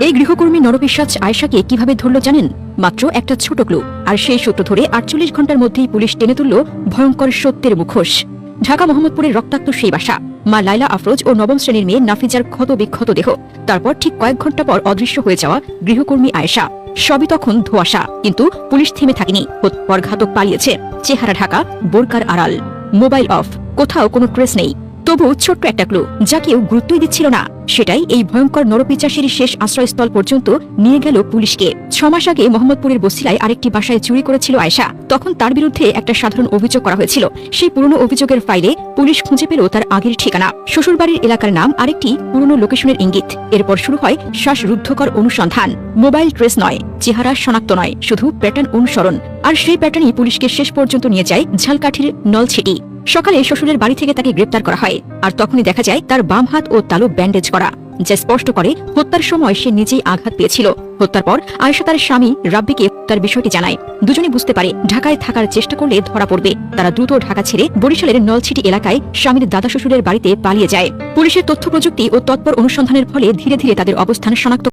এই গৃহকর্মী নরপিশাচ আয়েশাকে কিভাবে ধরল জানেন? মাত্র একটা ছোট ক্লু, আর সেই সূত্র ধরে 48 ঘন্টার মধ্যেই পুলিশ টেনে তুলল ভয়ঙ্কর সত্যের মুখোশ। ঢাকা মোহাম্মদপুরের রক্তাক্ত সেই বাসা, মা লাইলা আফরোজ ও নবম শ্রেণীর মেয়ে নাফিজার ক্ষত বিক্ষত দেহ, তারপর ঠিক কয়েক ঘন্টা পর অদৃশ্য হয়ে যাওয়া গৃহকর্মী আয়েশা। সবই তখন ধোঁয়াশা, কিন্তু পুলিশ থেমে থাকেনি। পরঘাতক পালিয়েছে, চেহারা ঢাকা, বোরকার আড়াল, মোবাইল অফ, কোথাও কোনো ট্রেস নেই। তবু ছোট্ট একটা ক্লু, যা কেউ গুরুত্বই দিচ্ছিল না, সেটাই এই ভয়ঙ্কর নরপিচাসের শেষ আশ্রয়স্থল পর্যন্ত নিয়ে গেল পুলিশকে। 6 মাস আগে মোহাম্মদপুরের বসিলায় আরেকটি বাসায় চুরি করেছিল আয়েশা। তখন তার বিরুদ্ধে একটা সাধারণ অভিযোগ করা হয়েছিল। সেই পুরনো অভিযোগের ফাইলে পুলিশ খুঁজে পেল তার আগের ঠিকানা, শ্বশুরবাড়ির এলাকার নাম, আরেকটি পুরনো লোকেশনের ইঙ্গিত। এরপর শুরু হয় শ্বাসরুদ্ধকর অনুসন্ধান। মোবাইল ট্রেস নয়, চেহারা শনাক্ত নয়, শুধু প্যাটার্ন অনুসরণ। আর সেই প্যাটার্নই পুলিশকে শেষ পর্যন্ত নিয়ে যায় ঝালকাঠির নলছিটি। সকালে শ্বশুরের বাড়ি থেকে তাকে গ্রেপ্তার করা হয়, আর তখনই দেখা যায় তার বাম হাত ও তালু ব্যান্ডেজ করা, যা স্পষ্ট করে হত্যার সময় সে নিজেই আঘাত পেয়েছিল। হত্যার পর আয়েশা তার স্বামী রাব্বিকে তার বিষয়টি জানায়। দুজনে বুঝতে পারে ঢাকায় থাকার চেষ্টা করলে ধরা পড়বে। তারা দ্রুত ঢাকা ছেড়ে বরিশালের নলছিটি এলাকায় স্বামীর দাদা শ্বশুরের বাড়িতে পালিয়ে যায়। পুলিশের তথ্য প্রযুক্তি ও তৎপর অনুসন্ধানের ফলে ধীরে ধীরে তাদের অবস্থান শনাক্ত